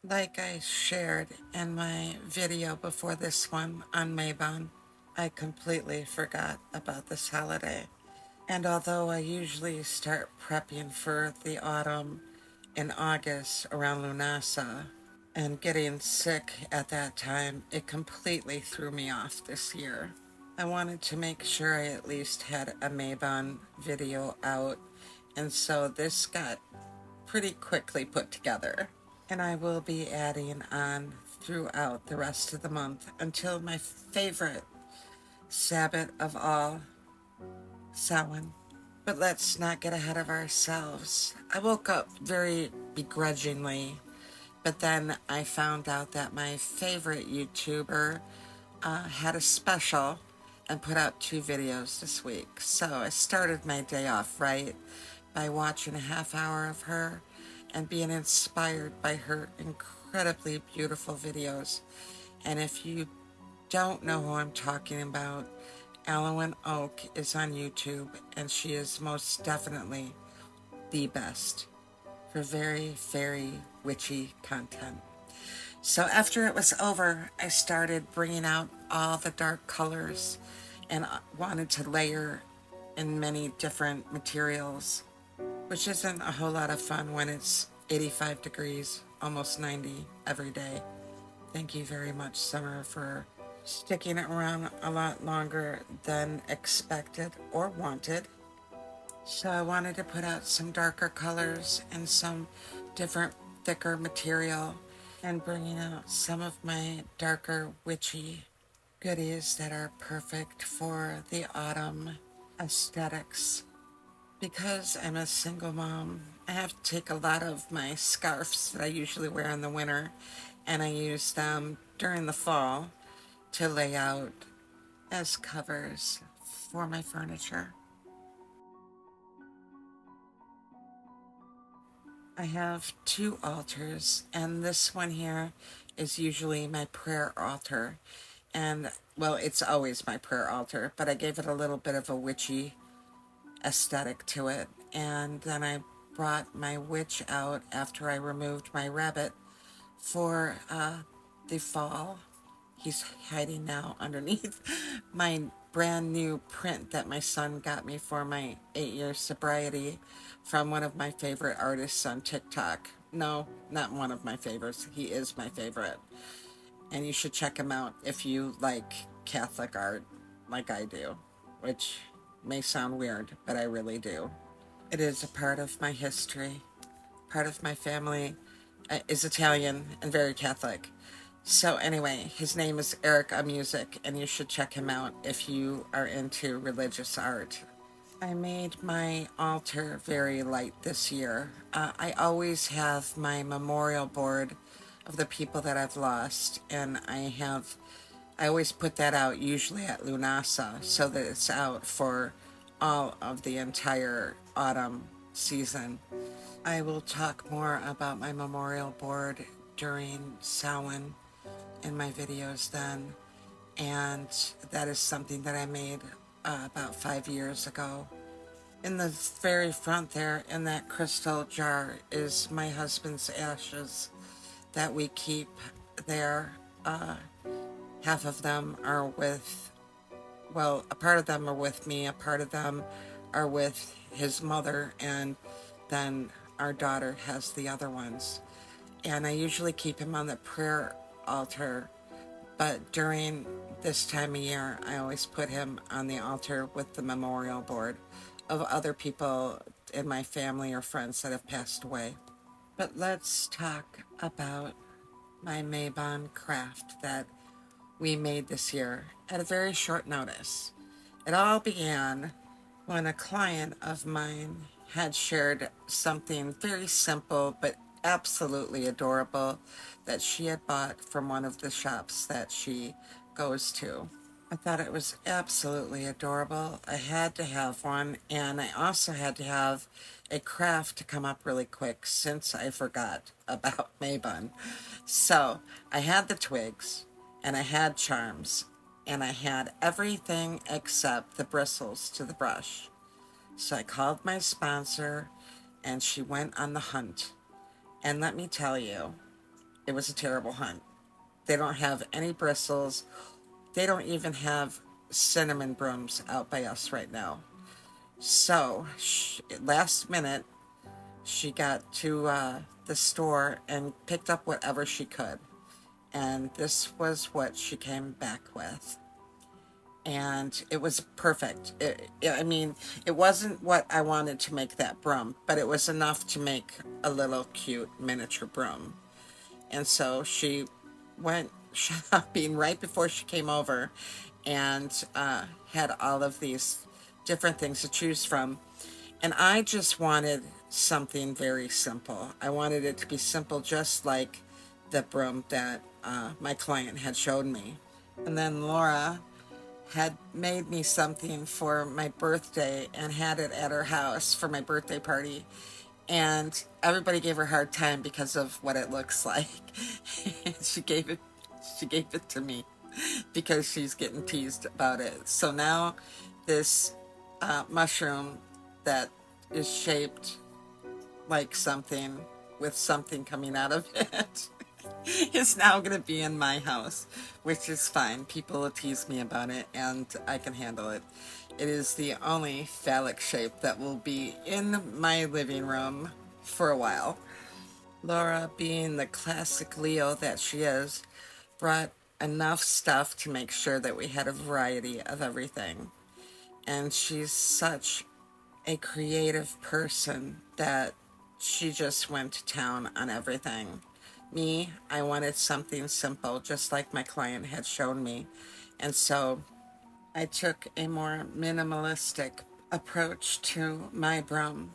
Like I shared in my video before this one on Mabon, I completely forgot about this holiday. And although I usually start prepping for the autumn in August around Lunasa, and getting sick at that time, it completely threw me off this year. I wanted to make sure I at least had a Mabon video out, and so this got pretty quickly put together. And I will be adding on throughout the rest of the month until my favorite Sabbath of all, Samhain. But let's not get ahead of ourselves. I woke up very begrudgingly, but then I found out that my favorite YouTuber had a special and put out 2 videos this week. So I started my day off right by watching a half hour of her and being inspired by her incredibly beautiful videos. And if you don't know who I'm talking about, Alwyn Oak is on YouTube, and she is most definitely the best for very, very witchy content. So after it was over, I started bringing out all the dark colors and wanted to layer in many different materials, which isn't a whole lot of fun when it's 85 degrees, almost 90 every day. Thank you very much, Summer, for sticking around a lot longer than expected or wanted. So I wanted to put out some darker colors and some different thicker material and bringing out some of my darker witchy goodies that are perfect for the autumn aesthetics. Because I'm a single mom, I have to take a lot of my scarves that I usually wear in the winter and I use them during the fall to lay out as covers for my furniture. I have 2 altars, and this one here is usually my prayer altar. And, well, it's always my prayer altar, but I gave it a little bit of a witchy aesthetic to it. And then I brought my witch out after I removed my rabbit for the fall. He's hiding now underneath my brand new print that my son got me for my 8-year sobriety from one of my favorite artists on TikTok. No, not one of my favorites. He is my favorite. And you should check him out if you like Catholic art like I do, which may sound weird, but I really do. It is a part of my history. Part of my family is Italian and very Catholic. So anyway, his name is Eric Music, and you should check him out if you are into religious art. I made my altar very light this year. I always have my memorial board of the people that I've lost, and I always put that out usually at Lunasa so that it's out for all of the entire autumn season. I will talk more about my memorial board during Samhain in my videos then, and that is something that I made about 5 years ago. In the very front there, in that crystal jar, is my husband's ashes that we keep there. Half of them are with, well, a part of them are with me, a part of them are with his mother, and then our daughter has the other ones. And I usually keep him on the prayer altar, but during this time of year, I always put him on the altar with the memorial board of other people in my family or friends that have passed away. But let's talk about my Mabon Craft that we made this year at a very short notice. It all began when a client of mine had shared something very simple but absolutely adorable that she had bought from one of the shops that she goes to. I thought it was absolutely adorable. I had to have one, and I also had to have a craft to come up really quick since I forgot about Mabon. So I had the twigs, and I had charms, and I had everything except the bristles to the brush. So I called my sponsor, and she went on the hunt. And let me tell you, It was a terrible hunt. They don't have any bristles. They don't even have cinnamon brooms out by us right now. So, last minute, she got to the store and picked up whatever she could. And this was what she came back with. And it was perfect. I mean, it wasn't what I wanted to make that broom, but it was enough to make a little cute miniature broom. And so she went shopping right before she came over and had all of these different things to choose from. And I just wanted something very simple. I wanted it to be simple, just like the broom that my client had showed me. And then Laura had made me something for my birthday and had it at her house for my birthday party. And everybody gave her a hard time because of what it looks like. She gave it to me because she's getting teased about it. So now this mushroom that is shaped like something with something coming out of it is now going to be in my house, which is fine. People will tease me about it, and I can handle it. It is the only phallic shape that will be in my living room for a while. Laura, being the classic Leo that she is, brought enough stuff to make sure that we had a variety of everything. And she's such a creative person that she just went to town on everything. Me, I wanted something simple, just like my client had shown me. And so I took a more minimalistic approach to my broom.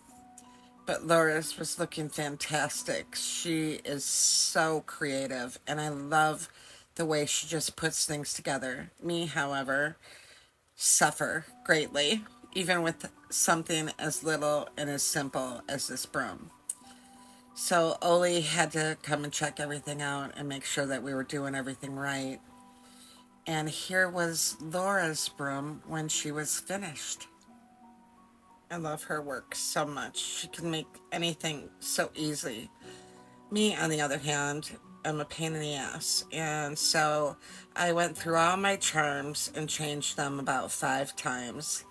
But Laura's was looking fantastic. She is so creative, and I love the way she just puts things together. Me, however, suffer greatly, even with something as little and as simple as this broom. So Oli had to come and check everything out and make sure that we were doing everything right. And here was Laura's broom when she was finished. I love her work so much. She can make anything so easily. Me, on the other hand, am a pain in the ass. And so I went through all my charms and changed them about 5 times.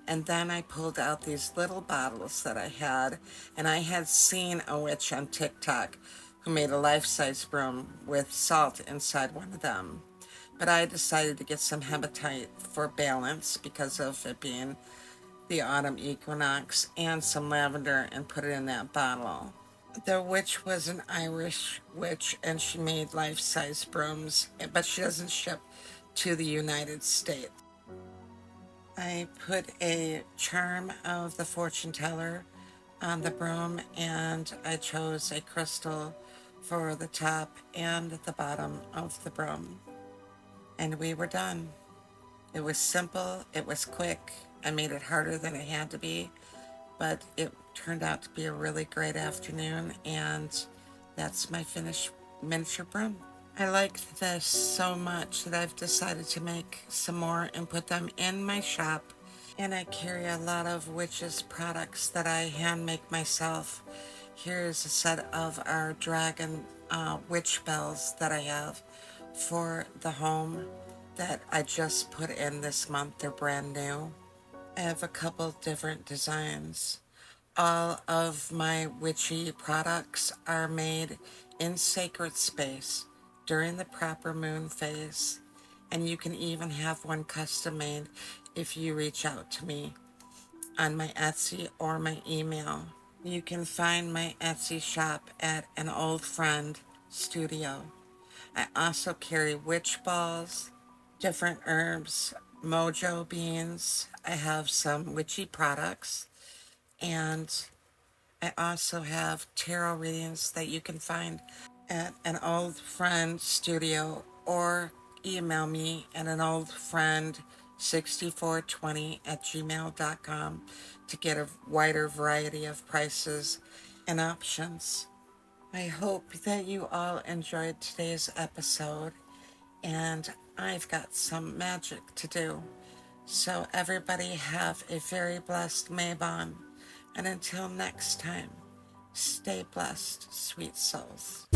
And then I pulled out these little bottles that I had. And I had seen a witch on TikTok who made a life-size broom with salt inside one of them. But I decided to get some hematite for balance because of it being the autumn equinox, and some lavender, and put it in that bottle. The witch was an Irish witch, and she made life-size brooms, but she doesn't ship to the United States. I put a charm of the fortune teller on the broom, and I chose a crystal for the top and the bottom of the broom. And we were done. It was simple, it was quick. I made it harder than it had to be, but it turned out to be a really great afternoon, and that's my finished miniature broom. I like this so much that I've decided to make some more and put them in my shop. And I carry a lot of witches products that I hand make myself. Here's a set of our dragon witch bells that I have for the home that I just put in this month. They're brand new. I have a couple different designs. All of my witchy products are made in sacred space during the proper moon phase, and you can even have one custom made if you reach out to me on my Etsy or my email. You can find my Etsy shop at An Old Friend Studio. I also carry witch balls, different herbs, mojo beans. I have some witchy products, and I also have tarot readings that you can find at An Old Friend Studio, or email me at anoldfriend6420@gmail.com to get a wider variety of prices and options. I hope that you all enjoyed today's episode, and I've got some magic to do. So everybody have a very blessed Mabon. And until next time, stay blessed, sweet souls.